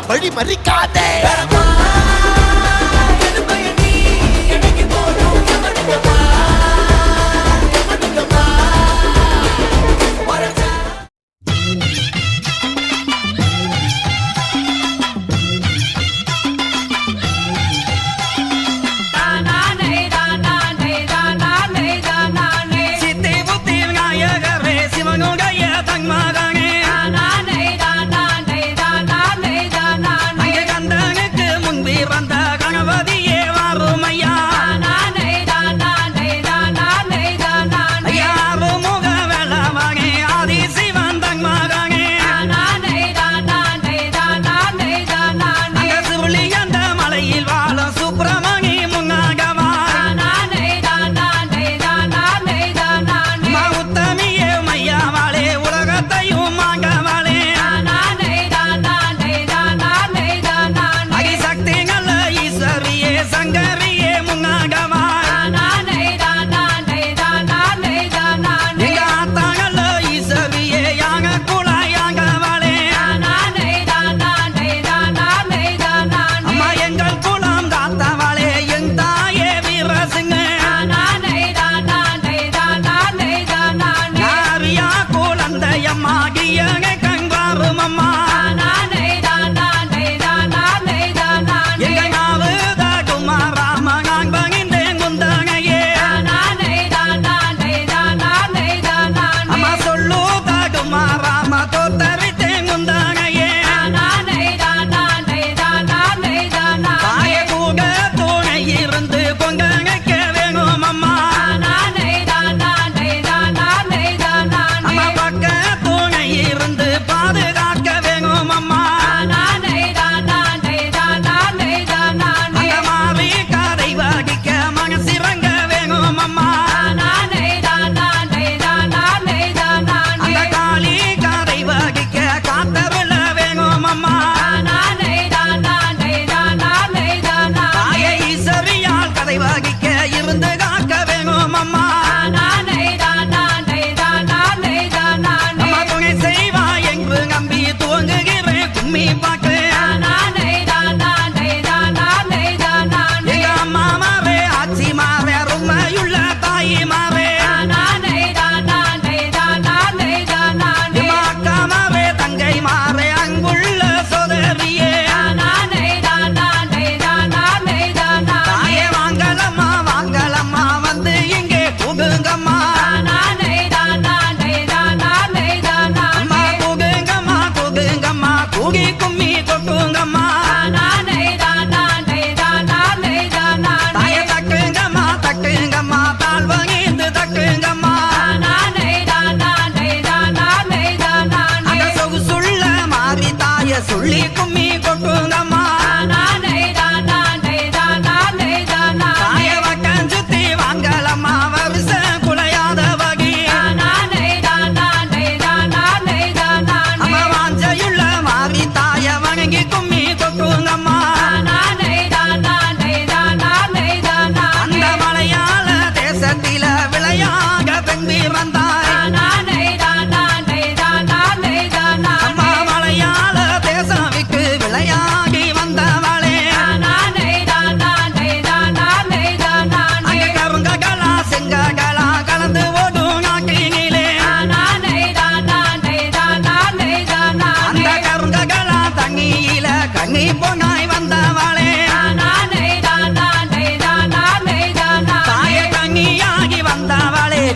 வழி மறிக்காதே.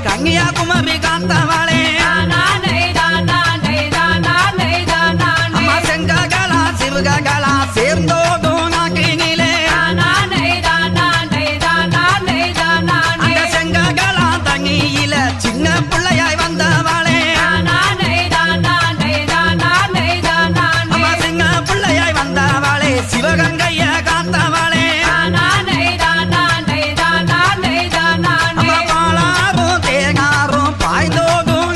கன்னியாகுமரி காத்தவளே அம்மா செங்ககலா சிவகலா சேர்ந்தோடும் நாட்டினிலே அந்த செங்ககலா தண்ணியில சின்ன பிள்ளையாய் வந்தவளே அம்மா சின்ன பிள்ளையாய் வந்தவளே சிவகங்கைய காத்தவளே அம்மா பாலாரும் தேங்காரும் பாய்ந்தோடும்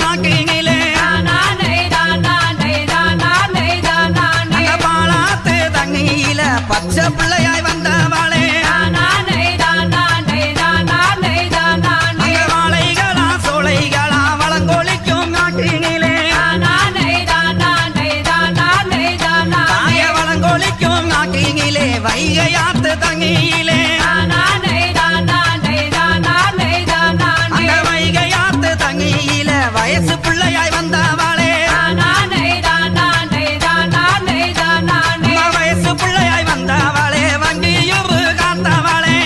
வயசு பிள்ளையாய் வந்தவாளே வயசு பிள்ளையாய் வந்தவாளே வங்கியூர் காத்தவாளே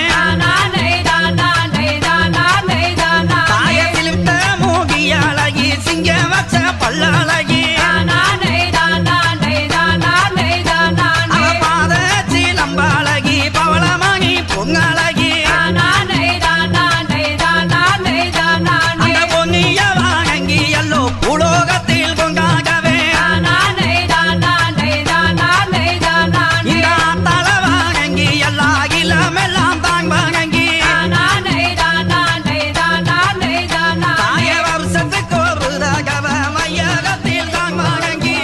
தாயத்திலிட்ட மூகியாளகி சிங்க வச்ச பல்லாளகி பாத சீலம்பாளகி பவளமாகி பொங்கலகி உலோகத்தில் கொண்டாகவே இந்த தலவாங்கி எல்லா இளமெல்லாம் தாங்காங்கி தாய வருஷத்துக்கு ஒரு தகவ மையகத்தில் தாங்காங்கி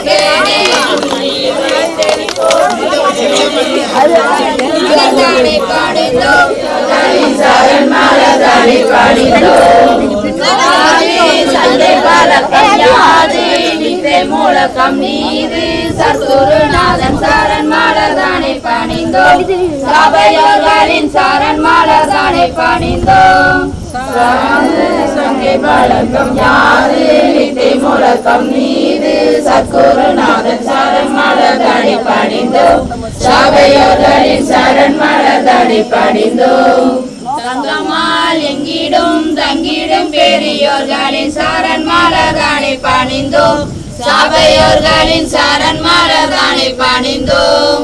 கிழமை மூலக்கம் நீது சர்க்குருநாதன் சாரன் மாலதானை பணிந்தோ சபையோர்களின் சாரன் மாலதானை பணிந்தோ பழக்கம் யாது நித்தை மூலக்கம் நீது சர்க்குருநாதன் சாரன் மாலதானை பணிந்தோ சபையோர்களின் சாரன் மாலதானை பணிந்தோ தங்கமால் எங்கிடும் தங்கிடும் பெரியோர்களின் சாரன் மாலதானை பணிந்தோம் சபையோர்களின் சரண் மாலதானை பணிந்தோம்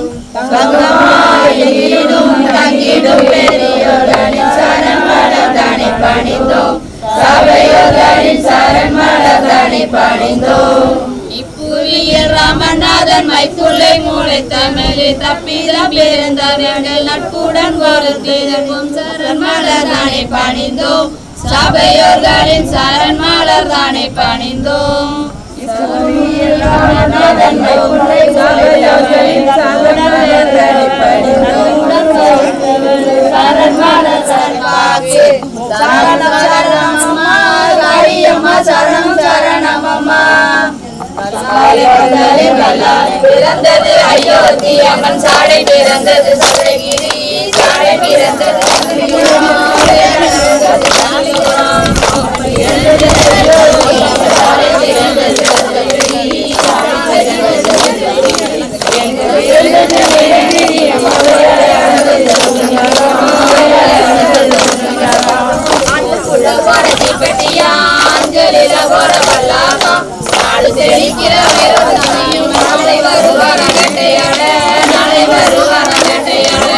தங்கமால் எங்கிடும் தங்கிடும் பெரியோர்களின் சரண் மாலதானை பணிந்தோம் சபையோர்களின் சரண் மாலதானை பணிந்தோம் இப்புவியில் ராமநாதன் மைத்துளை மூளை தமிழில் தப்பிதம் பிறந்தவர்கள் நட்புடன் வாழ்த்திடும் சரண் மாலதானை பணிந்தோம் சபையோர்களின் சரண் மாலதானை பணிந்தோம் ராமநாதன் மைத்துளை சபையோர்களின் சரண் மாலதானை பணிந்தோம் சரண் மாலதானை பாக்கு சரணம் சரணமம்மா காரியம்மா சரணம் சரணமம்மா பிறந்தது அயோத்தி அம்மன் சாடை பிறந்தது சதுரகிரி சாடை பிறந்தது பெட்டியா அஞ்சலில போற வல்லாகம் நாடு செழிக்கிற வேறும் நாளை வருவார வேட்டையாட நாளை வருவார வேட்டையாட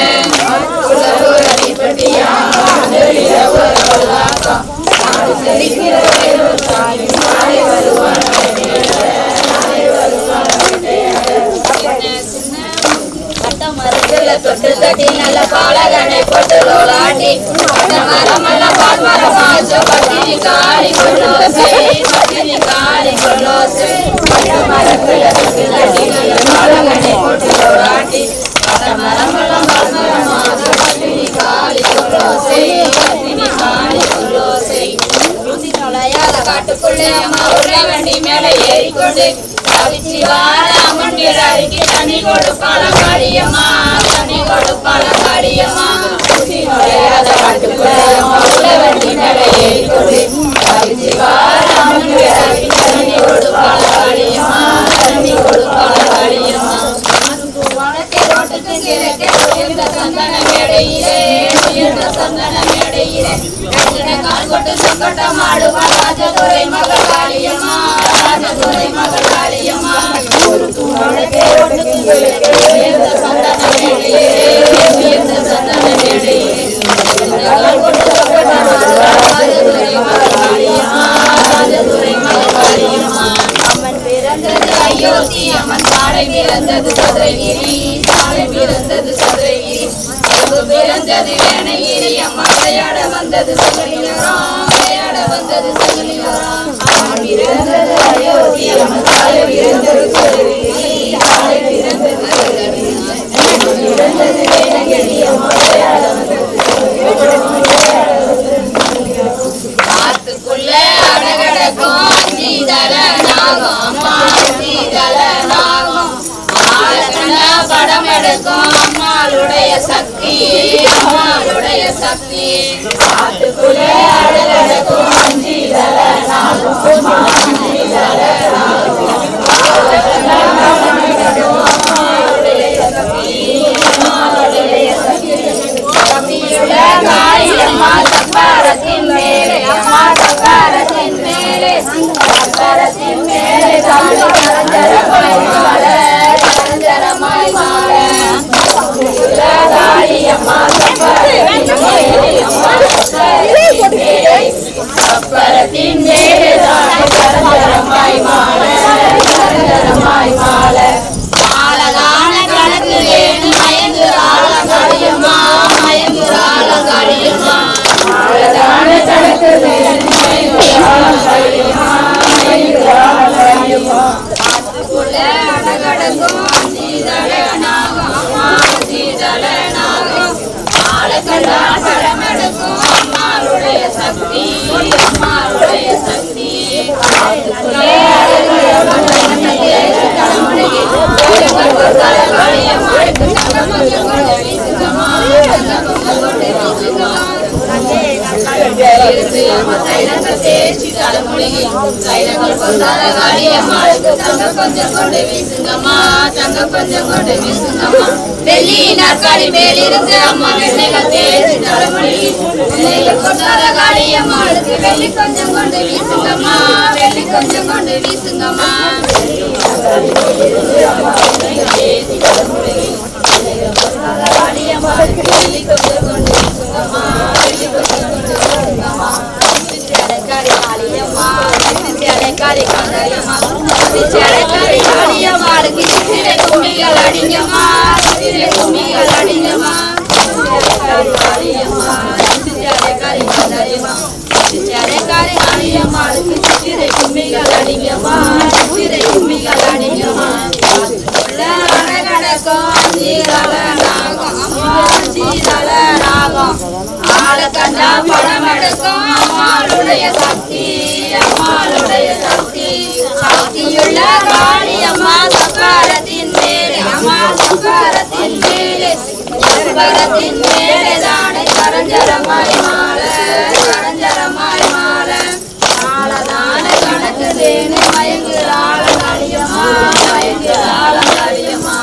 பெட்டியா அஞ்சலில போற வல்லாகம் நாடு செழிக்கிற வேறும் நாளை வருவார வேட்டையாட நாளை வருவார வேட்டையாட தொட்டு தட்டி நல்ல பாலகனை போட்டு ரோலாட்டி மரமெல்லாம் பால் மரமாச்சோ பத்தினி காளி கொள்ளோசை பத்தினி காளி கொள்ளோசை மரத்துல தொட்டு தட்டி நல்ல பாலகனை போட்டு ரோலாட்டி மரமெல்லாம் பால் மரமாச்சோ பத்தினி காளி கொள்ளோசை பத்தினி காளி கொள்ளோசை நுழையாத காட்டுக்குள்ளே அம்மா உள்ள வண்டி மேல ஏறிக்கொண்டு தவிச்சி வாழ அம்மன் அருகி தண்ணி கொடுப்பாள காளியம்மா தண்ணி கொடுப்பாள காளியம்மா நுழையாத காட்டுக்குள்ளே அம்மா உள்ள வண்டி மேல ஏறிக்கொண்டு தவிச்சி வாழ அம்மன் அருகி தண்ணி கொடுப்பாள காளியம்மா தண்ணி கொடுப்பாள காளியம்மா வனத்தை ரோட்டுக்கு கிழக்கே உயர்ந்த சந்தன மேடையிலே உயர்ந்த சந்தன மேடையிலே கால் கொட்டு சங்கட்டம் ஆடுவாள் ராஜதுரை மகள் காளியம்மா ராஜதுரை மகள் காளியம்மா வனத்தை ரோட்டுக்கு கிழக்கே உயர்ந்த சந்தன மேடையிலே உயர்ந்த சந்தன மேடையிலே கால் கொட்டு சங்கட்டம் ஆடுவாள் ராஜதுரை மகள் காளியம்மா ராஜதுரை மகள் காளியம்மா அம்மன் பிறந்தது அயோத்தி அம்மன் சாலை பிறந்தது சதுரகிரி சாலை பிறந்தது படம் எடுக்கும் அம்மாளுடைய சக்தி அம்மாளுடைய சக்தி காட்டுக்குள்ளே அழகடக்கும் அஞ்சிதழ நாகும் அஞ்சிதழ காளியம்மா சக்கரத்தின் மேலே அம்மா சக்கரத்தின் மேலே சக்கரத்தின் மேலே கரஞ்சரமாய் மாற கரஞ்சரமாய் மாற காளியம்மா சக்கரத்தின் மேலே அம்மா சக்கரத்தின் மேலே சக்கரத்தின் மேலே கரஞ்சரமாய் மாற கரஞ்சரமாய் மாற ஆழகான கணக்கு வேணு மயங்குறாள காளியம்மா மயங்குறாள காளியம்மா ஆழகான கணக்கு வேணு மயங்குறாள காளியம்மா மயங்குறாள காளியம்மா காட்டுக்குள்ள அடகடக்கும் சீதள நாகம் அம்மா சீதள நாகம் ஆழக்கண்டா படமெடுக்கும் அம்மாளுடைய சக்தி அம்மாளுடைய சக்தி காட்டுக்குள்ள வெள்ளி நாற்காலி மேலிருந்து அம்மா வெள்ளைகள் தேய்ச்சி தலைமொழி காளியம்மாளுக்கு வெள்ளி கொஞ்சம் கொண்டு வீசுங்கம்மா வெள்ளி கொஞ்சம் கொண்டு வீசுங்கம்மா காளியம்மாளுக்கு வெள்ளி கொஞ்சம் கொண்டு வீசுங்கம்மா வெள்ளி கொஞ்சம் கொண்டு வீசுங்கம்மா காளியம்மா காளி காளியம்மா காளியம்மாளுக்கு சித்திரை கும்மிகள் அடிங்கம்மா சித்திரை கும்மிகள் அடிங்கம்மா காளியம்மா காளி காளியம்மா காளியம்மாளுக்கு சித்திரை கும்மிகள் அடிங்கம்மா சித்திரை கும்மிகள் அடிங்கம்மா ஆளக்கண்டா படம் எடுக்கும் அம்மாளுடைய சக்தி அம்மாளுடைய சக்தி சக்தியுள்ள காளியம்மா சக்கரத்தின் மேலே அம்மா சக்கரத்தின் மேலே சக்கரத்தின் மேலே தானே கரஞ்சரமாய் மாற கரஞ்சரமாய் மாற ஆளதான கணக்கு தேனு மயங்குறாள காளியம்மா மயங்குறாள காளியம்மா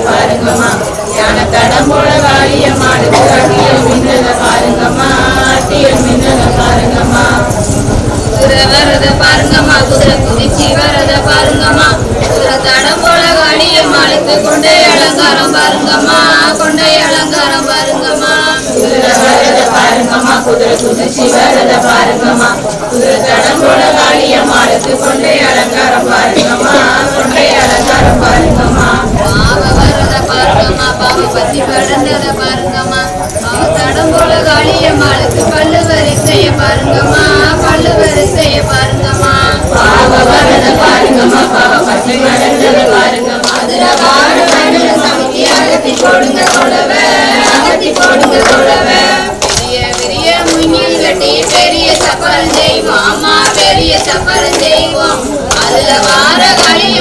Para கொண்டை அலங்காரம் பாருங்கம்மா கொண்டை அலங்காரம் பாருங்கம்மா பாருங்கம்மா குதிரை குதிச்சு வரத பாருங்கம்மா குதிரை தடம்போட காளியம்மாளுக்கு கொண்டை அலங்காரம் பாருங்கம்மா கொண்டை அலங்காரம் பாருங்கம்மா பாவ வரத பாருங்கம்மா பாவ பத்தி கடந்தத பாருங்கம்மா பாவ தடம்போட காளியம்மாளுக்கு பல்லு வரிசைய பாருங்கம்மா பல்லு வரிசைய பாருங்கம்மா பாவ வரத பாருங்கம்மா பாவ பத்தி கடந்தத பாருங்கம்மா அதுல வாடு மண்ணுல சமைத்தி அகத்தி போடுங்க கொடவ அகத்தி போடுங்க கொடவ பெரிய பெரிய முங்கில் கட்டி பெரிய சப்பரம் செய்வோம் அம்மா பெரிய சப்பரம் செய்வோம் அதுல வார காளிய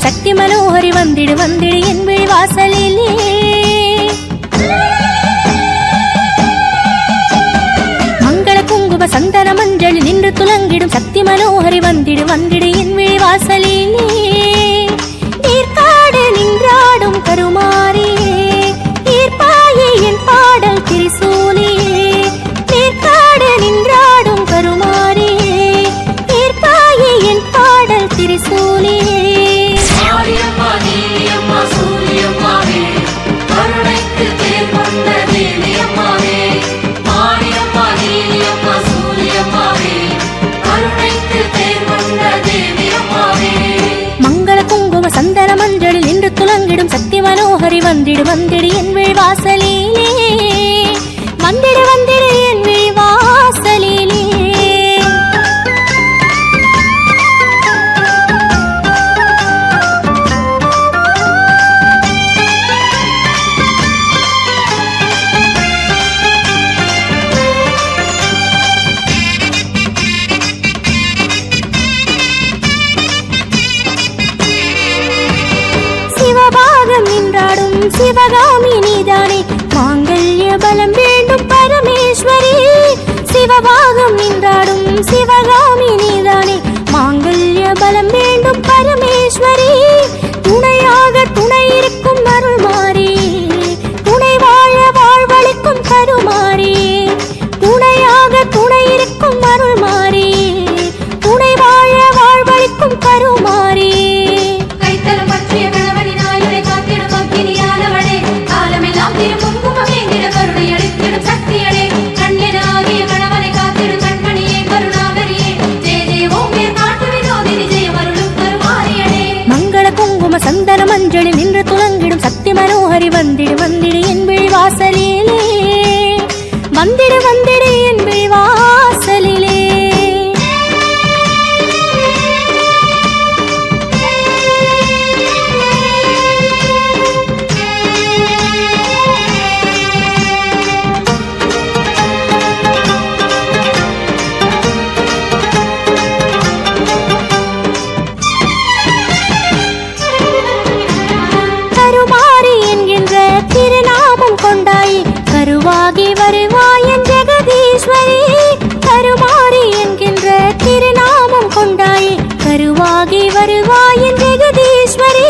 சக்தி மனோஹரி வந்திடு வந்திடு என் விழி வாசலிலே மங்கள குங்கும சந்தன மஞ்சள் நின்று துலங்கிடும் சக்தி மனோஹரி வந்திடு வந்திடு என் விழி வாசலிலே நீர்காடு நின்றாடும் கருமாரியே நீர்பாயே என் பாடல் திரிசூலியே நீர்காடு நின்றாடும் கருமாரியே நீர்பாயே என் பாடல் திரிசூலியே சந்தன மஞ்சளில் நின்று துலங்கிடும் சக்தி மனோஹரி வந்திடு வந்திடு என் விழி வாசலிலே வந்திடு வந்திடு என் விழி வாசலிலே சிவகாமி நீதானே மாங்கல்ய பலம் வேண்டும் பரமேஸ்வரி சிவபாகம் நின்றாடும் சிவகாமி நீதானே மாங்கல்ய பலம் வேண்டும் பரமேஸ்வரி துணையாக துணை இருக்கும் அருள் மாறி துணை வாழ வாழ்வளிக்கும் கருமாறி துணையாக துணை இருக்கும் அருள் மாறி துணை வாழ வாழ்வளிக்கும் கருமாறி கைத்தலம் பற்றிய கணவனின் ஆயுளை காத்திடும் அக்கினியானவளே காலமெல்லாம் திருக்குங்குமம் ஏந்திட கருணை அளித்திடும் சக்தியடே கண்ணெனாகிய கணவனை காத்திடும் கண்மணியே கருணாகரியே ஜெய ஜெய ஓம் பேர் காட்டு வினோதினி ஜெயமருளும் கருமாரியடே மங்கள குங்கும சந்தன மஞ்சளில் நின்று துலங்கிடும் சக்தி மனோஹரி வந்திடு வந்திடு என் விழி வாசலிலே வந்திடு வந்திடு என் விழி வாசலிலே கருவாகி வருவாயன் ஜெகதீஸ்வரி கருமாரி என்கின்ற திருநாமம் கொண்டாயே கருவாகி வருவாயன் ஜெகதீஸ்வரி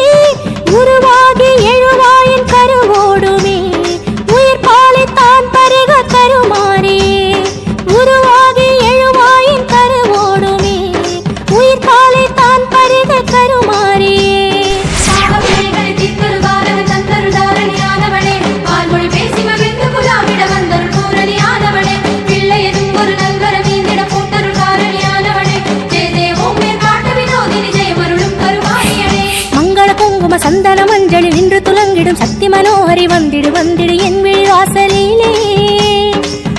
உருவாகி எழுவாயன் கருவோடுமே உயிர் பாலை தான் பருக கருமாரி உருவாகி எழுவாயன் கருவோடுமே உயிர் பாலை தான் பருக கருமாரி சந்தன மஞ்சளில் நின்று துலங்கிடும் சக்தி மனோஹரி வந்திடு வந்திடு என் விழி வாசலிலே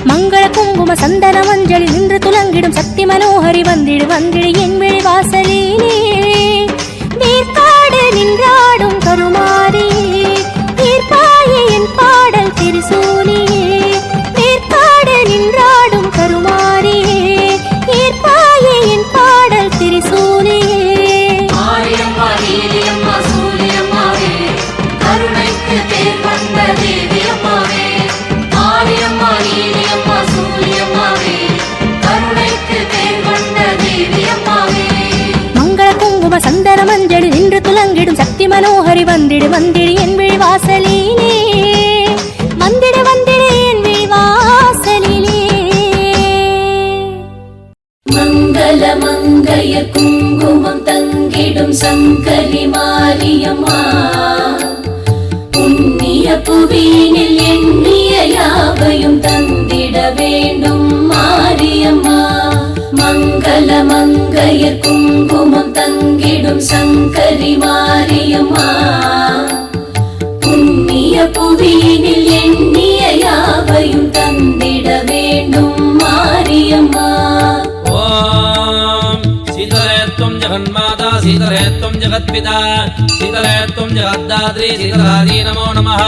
மங்கள குங்கும சந்தன மஞ்சளில் நின்று துலங்கிடும் சக்தி மனோஹரி வந்திடு வந்திடு என் விழி வாசலிலே நீர்காடு நின்றாடும் கருமாரி நீர்பாயே என் பாடல் திரிசூலியே நீர்காடு நின்றாடும் கருமாரியே நீர்பாயே என் பாடல் திரிசூலியே மங்கள குங்கும சந்தன மஞ்சளில் நின்று துலங்கிடும் சக்தி மனோஹரி வந்திடு வந்திடு என் விழி வாசலிலே புவியினில் எண்ணிய யாவையும் தந்திட வேண்டும் மாரியம்மா மங்கள மங்கையர் குங்குமம் தங்கிடும் சங்கரி மாரியம்மா புண்ணிய புவியினில் எண்ணிய யாவையும் தந்திட வேண்டும் மாரியம்மா ஓம் சீதலே त्वं जगन्माता शीतले त्वं जगत्पिता शीतले त्वं जगद्धात्री शीतलायै नमो नमः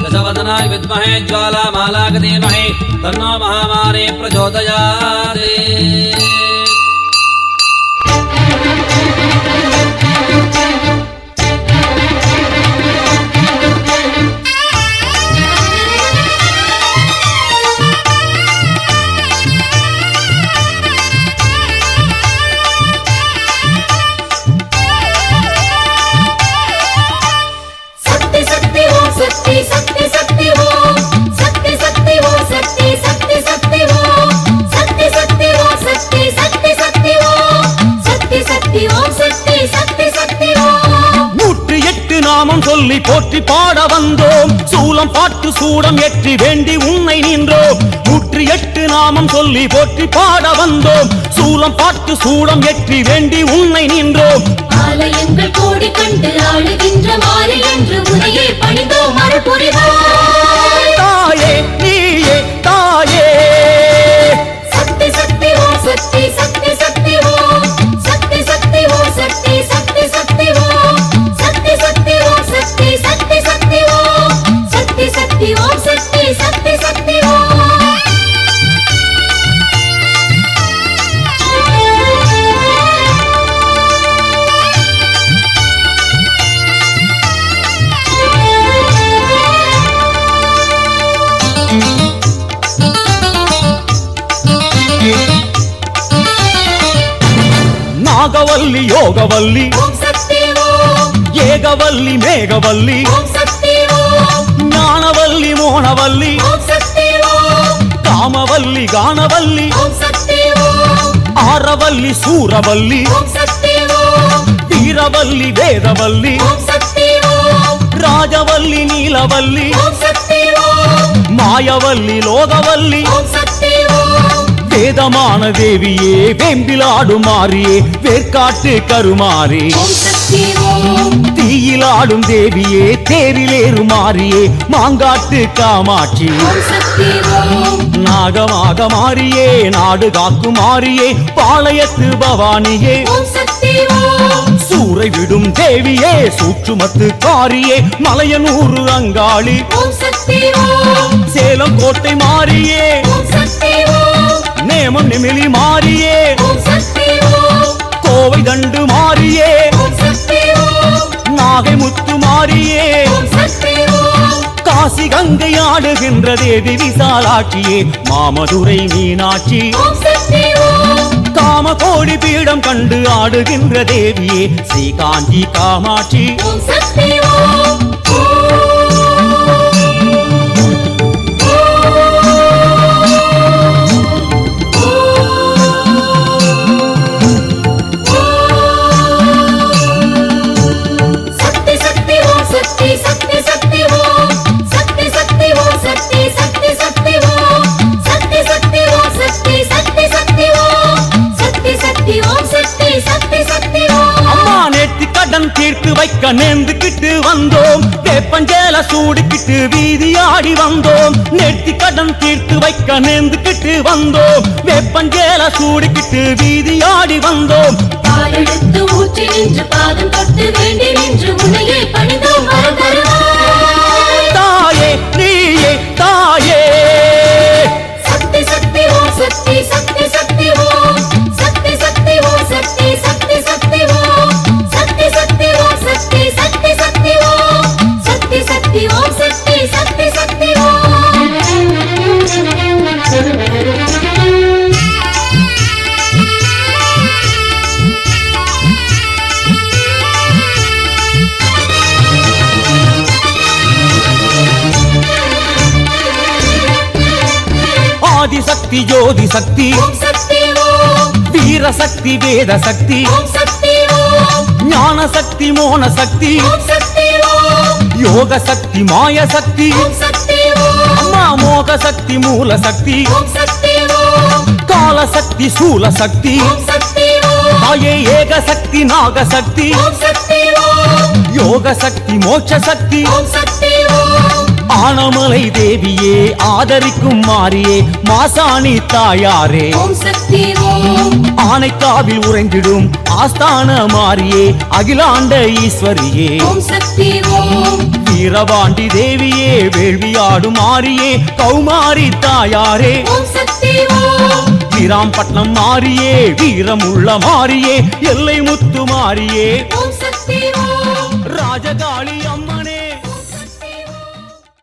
दशवदनाय विद्महे ज्वालामालाय धीमहि तन्नो महामारी प्रचोदयात् சொல்லி போற்றி பாட வந்தோம் சூலம் பாட்டு சூடம் ஏற்றி வேண்டி உன்னை நின்றோம் 108 நாமம் சொல்லி போற்றி பாட வந்தோம் சூலம் பாட்டு சூடம் ஏற்றி வேண்டி உன்னை நின்றோம் ஆலயங்கள் கோடி கண்டு ஆளுகின்ற மாறி என்று உனையே பணிந்தோம் அருள் புரிவாய் தாயே நீயே தாயே சக்தி சக்தி ஓ சக்தி சக்தி சக்தி ஓ சக்தி சக்தி ஓ சக்தி சக்தி சக்தி ஓ சக்தி சக்தி ஓ சக்தி சக்தி சக்தி ஓ சக்தி சக்தி ஓ சக்தி சக்தி சக்தி ஓ நாகவல்லி யோகவல்லி ஓம் சக்தி ஓம் ஏகவல்லி மேகவல்லி ஓம் சக்தி ஓம் ஞானவல்லி மோனவல்லி ஓம் சக்தி ஓம் காமவல்லி கானவல்லி ஓம் சக்தி ஓம் ஆரவல்லி சூரவல்லி ஓம் சக்தி ஓம் வீரவல்லி வேதவல்லி ஓம் சக்தி ஓம் ராஜவல்லி நீலவல்லி ஓம் சக்தி ஓம் மாயவல்லி லோகவல்லி ஓம் சக்தி ஓம் வேதமான தேவியே வேம்பிலாடும் மாறியே வேர்க்காட்டு கருமாறே ஓம் சக்தி ஓம் தீயிலாடும் தேவியே தேரிலேறு மாறியே மாங்காட்டு காமாட்சி ஓம் சக்தி ஓம் நாகமாக மாறியே நாடு காக்கும் மாறியே பாளையத்து பவானியே ஓம் சக்தி ஓம் சூறை விடும் தேவியே சூற்றுமத்து காரியே மலையனூறு அங்காளி ஓம் சக்தி ஓம் சேலம் கோட்டை மாறியே ஓம் சக்தி ஓம் நேமம் நிமிலி மாறியே ஓம் சக்தி ஓம் கோவை தண்டு மாறியே ஓம் சக்தி ஓம் நாகை முத்து மாறியே ஓம் சக்தி ஓம் காசி கங்கை ஆடுகின்ற தேவி விசாலாட்சியே மாமதுரை மீனாட்சி ஓம் சக்தி ஓம் காம கோடி பீடம் கண்டு ஆடுகின்ற தேவியே ஸ்ரீகாஞ்சி காமாட்சி ஓம் சக்தி ஓம் சக்தி சக்தி ஓம் சக்தி சக்தி சக்தி ஓம் சக்தி சக்தி ஓம் சக்தி சக்தி சக்தி ஓம் சக்தி சக்தி ஓம் சக்தி சக்தி சக்தி ஓம் சக்தி சக்தி ஓம் சக்தி சக்தி சக்தி ஓம் அம்மா நேர்த்தி கடன் தீர்த்து வைக்க நேர்ந்துக்கிட்டு வந்தோம் வேப்பஞ்சேல சூடிக்கிட்டு வீதியாடி வந்தோம் நேர்த்தி கடன் தீர்த்து வைக்க நேர்ந்துக்கிட்டு வந்தோம் வேப்பஞ்சேல சூடிக்கிட்டு வீதியாடி வந்தோம் பாலெடுத்து ஊற்றி நின்று பாதம் தொட்டு வேண்டி நின்று உன்னையே பணிந்தோம் வரம் தருவாய் தாயே நீயே தாயே சக்தி சக்தி ஓம் சக்தி சக்தி சக்தி ஓம் சக்தி சக்தி ஓம் சக்தி சக்தி சக்தி ஓம் சக்தி சக்தி ஓம் சக்தி சக்தி சக்தி ஓம் சக்தி சக்தி ஓம் சக்தி சக்தி சக்தி ஓம் ஆதிசக்தி ஜோதி சக்தி ஓம் சக்தி ஓம் வீர சக்தி வேத சக்தி ஓம் சக்தி ஓம் ஞான சக்தி மோன சக்தி ஓம் சக்தி ஓம் யோக சக்தி மாய சக்தி ஓம் சக்தி ஓம் அம்மா மோக சக்தி மூல சக்தி ஓம் சக்தி ஓம் கால சக்தி சூல சக்தி ஓம் சக்தி ஓம் தாயே ஏக சக்தி நாக சக்தி ஓம் சக்தி ஓம் யோக சக்தி மோட்ச சக்தி ஓம் சக்தி ஓம் ஆனமலை தேவியே ஆதரிக்கும் மாரியே மாசாணி தாயாரே ஓம் சக்தி ஓம் ஆனைக்காவில் உறைந்திடும் ஆஸ்தான மாரியே அகிலாண்ட ஈஸ்வரியே ஓம் சக்தி ஓம் வீரபாண்டி தேவியே வேள்வியாடும் மாரியே கௌமாரி தாயாரே ஓம் சக்தி ஓம் வீராம்பட்டினம் மாரியே வீரமுள்ள மாரியே எல்லை முத்து மாரியே ஓம் சக்தி ஓம் ராஜகாளியா